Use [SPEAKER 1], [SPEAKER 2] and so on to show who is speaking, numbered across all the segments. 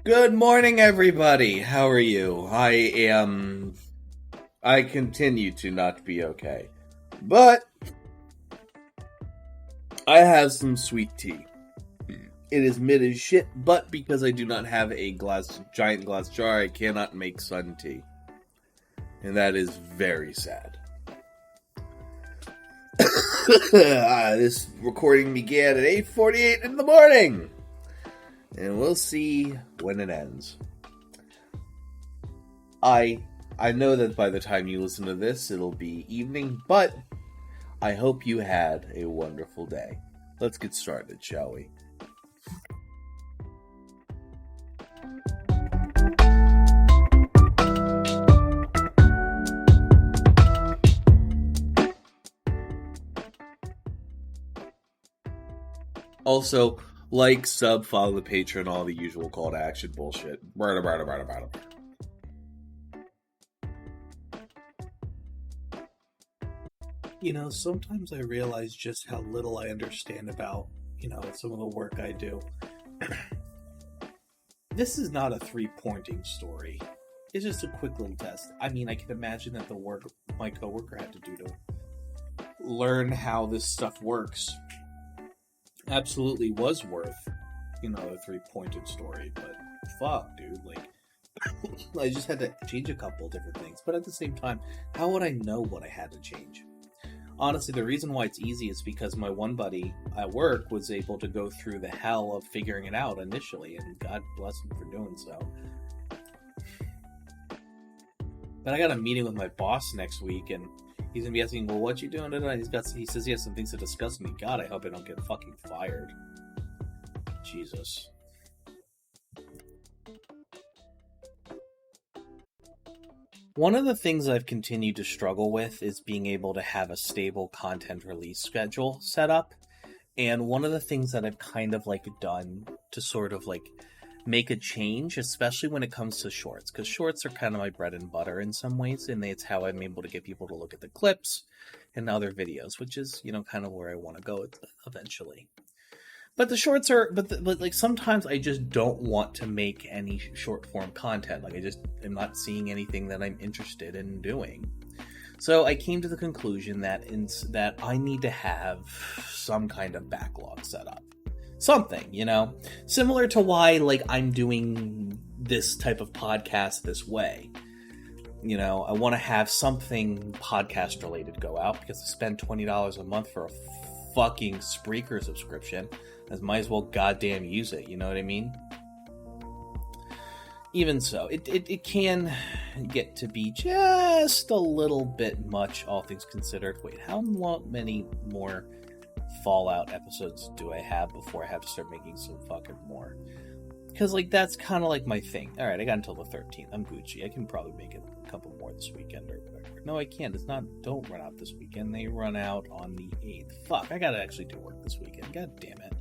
[SPEAKER 1] Good morning, everybody. How are you? I continue to not be okay. But I have some sweet tea. It is mid as shit, but because I do not have a giant glass jar, I cannot make sun tea. And that is very sad. This recording began at 8:48 in the morning. And we'll see when it ends. I know that by the time you listen to this, it'll be evening, but I hope you had a wonderful day. Let's get started, shall we? Also, like, sub, follow the Patreon, all the usual call to action bullshit.
[SPEAKER 2] You know, sometimes I realize just how little I understand about, some of the work I do. This is not a 3-pointing story. It's just a quick little test. I mean, I can imagine that the work my coworker had to do to learn how this stuff works absolutely was worth, a 3-pointed story, but fuck, dude, I just had to change a couple different things, but at the same time, how would I know what I had to change? Honestly, the reason why it's easy is because my one buddy at work was able to go through the hell of figuring it out initially, and God bless him for doing so. But I got a meeting with my boss next week, and he's gonna be asking, well, what you doing today? He says he has some things to discuss with me. God, I hope I don't get fucking fired. Jesus. One of the things I've continued to struggle with is being able to have a stable content release schedule set up. And one of the things that I've kind of done to sort of make a change, especially when it comes to shorts, because shorts are kind of my bread and butter in some ways, and it's how I'm able to get people to look at the clips and other videos, which is, kind of where I want to go eventually. But the shorts are, but sometimes I just don't want to make any short form content. I just am not seeing anything that I'm interested in doing. So I came to the conclusion that that I need to have some kind of backlog set up. Something, similar to why I'm doing this type of podcast this way. I want to have something podcast related go out because I spend $20 a month for a fucking Spreaker subscription. I might as well goddamn use it, you know what I mean? Even so, it can get to be just a little bit much, all things considered. Wait, how many more Fallout episodes do I have before I have to start making some fucking more? Because that's kind of my thing. Alright, I got until the 13th. I'm Gucci. I can probably make a couple more this weekend or whatever. No, I can't. Don't run out this weekend. They run out on the 8th. Fuck, I gotta actually do work this weekend. God damn it.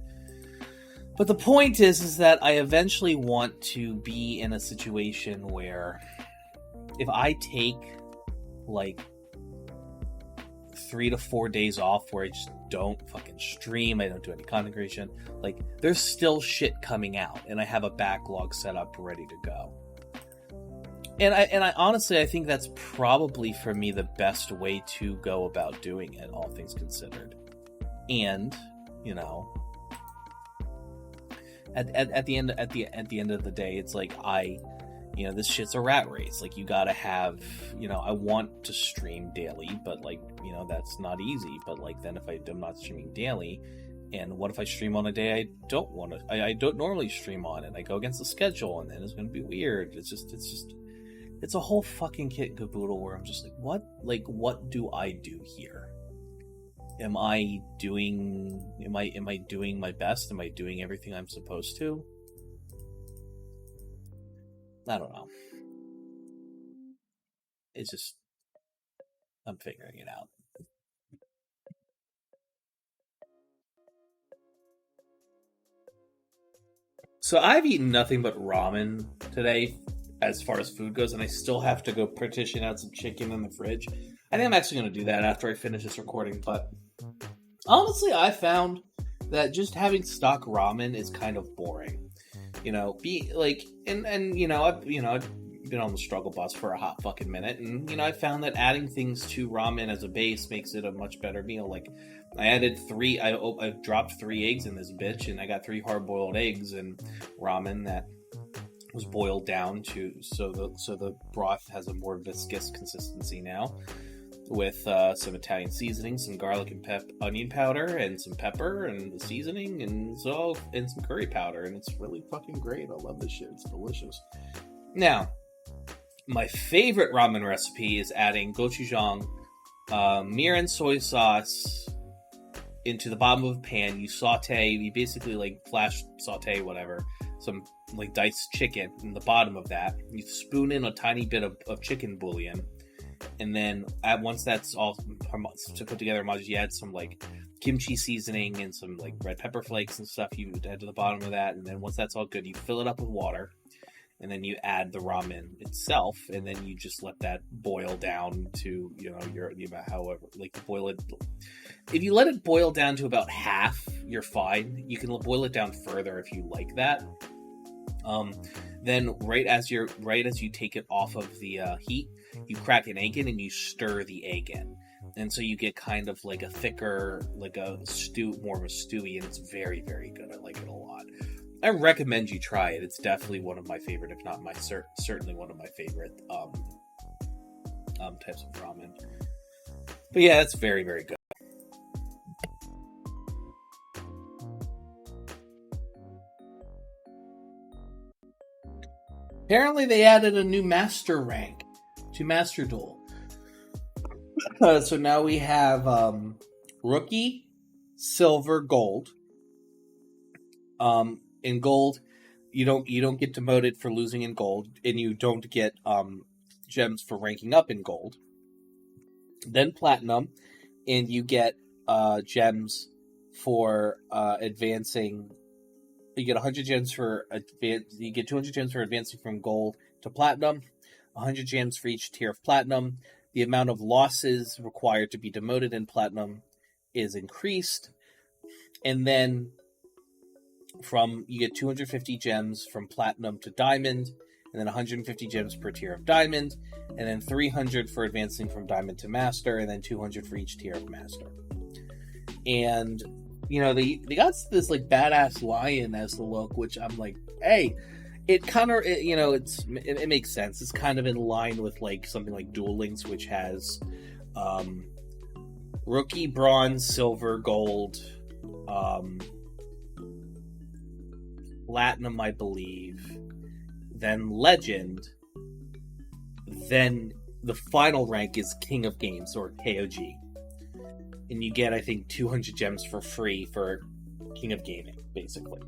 [SPEAKER 2] But the point is that I eventually want to be in a situation where if I take 3 to 4 days off where I just don't fucking stream, I don't do any content creation, there's still shit coming out, and I have a backlog set up ready to go. And I honestly, I think that's probably for me the best way to go about doing it, all things considered. And at the end of the day, it's this shit's a rat race. You gotta have, I want to stream daily, but that's not easy. But then if I'm not streaming daily, and what if I stream on a day I don't want to? I don't normally stream on, and I go against the schedule, and then it's gonna be weird. It's a whole fucking kit and caboodle where I'm just what do I do here? Am I doing my best? Am I doing everything I'm supposed to? I don't know. It's just, I'm figuring it out. So I've eaten nothing but ramen today as far as food goes, and I still have to go partition out some chicken in the fridge. I think I'm actually going to do that after I finish this recording, but honestly, I found that just having stock ramen is kind of boring. be like, and I've been on the struggle bus for a hot fucking minute, and I found that adding things to ramen as a base makes it a much better meal. Like, I added I dropped 3 eggs in this bitch, and I got 3 hard-boiled eggs and ramen that was boiled down so the broth has a more viscous consistency now, with some Italian seasoning, some garlic and onion powder, and some pepper, and the seasoning, and some curry powder, and it's really fucking great. I love this shit. It's delicious. Now, my favorite ramen recipe is adding gochujang, mirin soy sauce into the bottom of a pan. You basically like flash saute whatever, some like diced chicken in the bottom of that. You spoon in a tiny bit of chicken bouillon, and then once that's all to put together, you add some like kimchi seasoning and some like red pepper flakes and stuff. You add to the bottom of that, and then once that's all good, you fill it up with water, and then you add the ramen itself, and then you just let that boil down to however, like, boil it. If you let it boil down to about half, you're fine. You can boil it down further if you like that. Then right as you take it off of the heat, you crack an egg in and you stir the egg in, and so you get kind of like a thicker, like a stew, more of a stewy, and it's very, very good. I like it a lot. I recommend you try it. It's definitely one of my favorite, if not certainly one of my favorite types of ramen. But yeah, it's very, very good. Apparently, they added a new master rank to Master Duel. So now we have Rookie, Silver, Gold. In Gold, you don't get demoted for losing in Gold, and you don't get gems for ranking up in Gold. Then Platinum, and you get gems for advancing. You get 100 gems for You get 200 gems for advancing from Gold to Platinum. 100 gems for each tier of Platinum. The amount of losses required to be demoted in Platinum is increased, and then you get 250 gems from Platinum to Diamond, and then 150 gems per tier of Diamond, and then 300 for advancing from Diamond to Master, and then 200 for each tier of Master. And they got this like badass lion as the look, which I'm like, hey, it kind of it makes sense. It's kind of in line with like something like Duel Links, which has Rookie, Bronze, Silver, Gold, Platinum, I believe, then Legend, then the final rank is King of Games, or KOG. And you get, I think, 200 gems for free for King of Gaming, basically.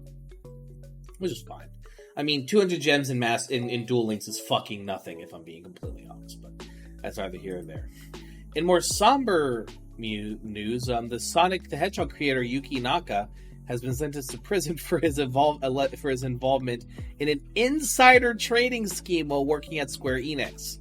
[SPEAKER 2] Which is fine. I mean, 200 gems in Duel Links is fucking nothing, if I'm being completely honest, but that's either here or there. In more somber news, the Sonic the Hedgehog creator Yuki Naka has been sentenced to prison for his involvement in an insider trading scheme while working at Square Enix.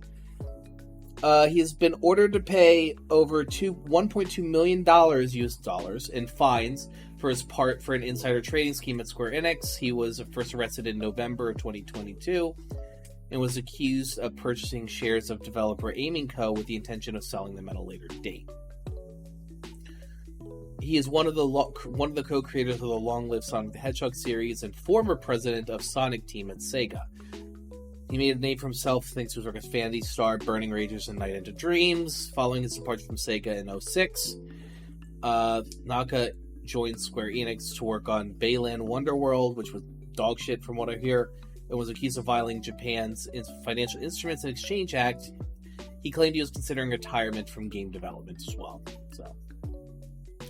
[SPEAKER 2] He has been ordered to pay over $1.2 million US dollars in fines for his part for an insider trading scheme at Square Enix. He was first arrested in November of 2022 and was accused of purchasing shares of developer Aiming Co. with the intention of selling them at a later date. He is one of the co-creators of the long-lived Sonic the Hedgehog series and former president of Sonic Team at Sega. He made a name for himself thanks to his work as Phantasy Star, Burning Rangers, and Night into Dreams. Following his departure from Sega in 2006, Naka joined Square Enix to work on Bayland Wonderworld, which was dog shit from what I hear, and was accused of violating Japan's Financial Instruments and Exchange Act. He claimed he was considering retirement from game development as well. So,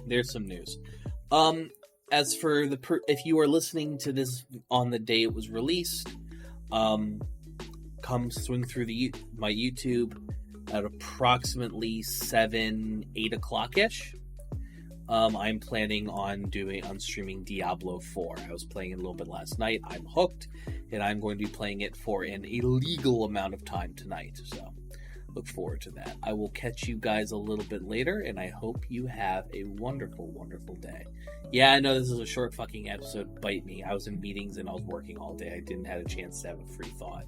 [SPEAKER 2] there's some news. As for if you are listening to this on the day it was released, come swing through my YouTube at approximately 8 o'clock-ish. I'm planning on streaming Diablo 4. I was playing it a little bit last night. I'm hooked, and I'm going to be playing it for an illegal amount of time tonight. So, look forward to that. I will catch you guys a little bit later, and I hope you have a wonderful, wonderful day. Yeah, I know this is a short fucking episode. Bite me. I was in meetings and I was working all day. I didn't have a chance to have a free thought.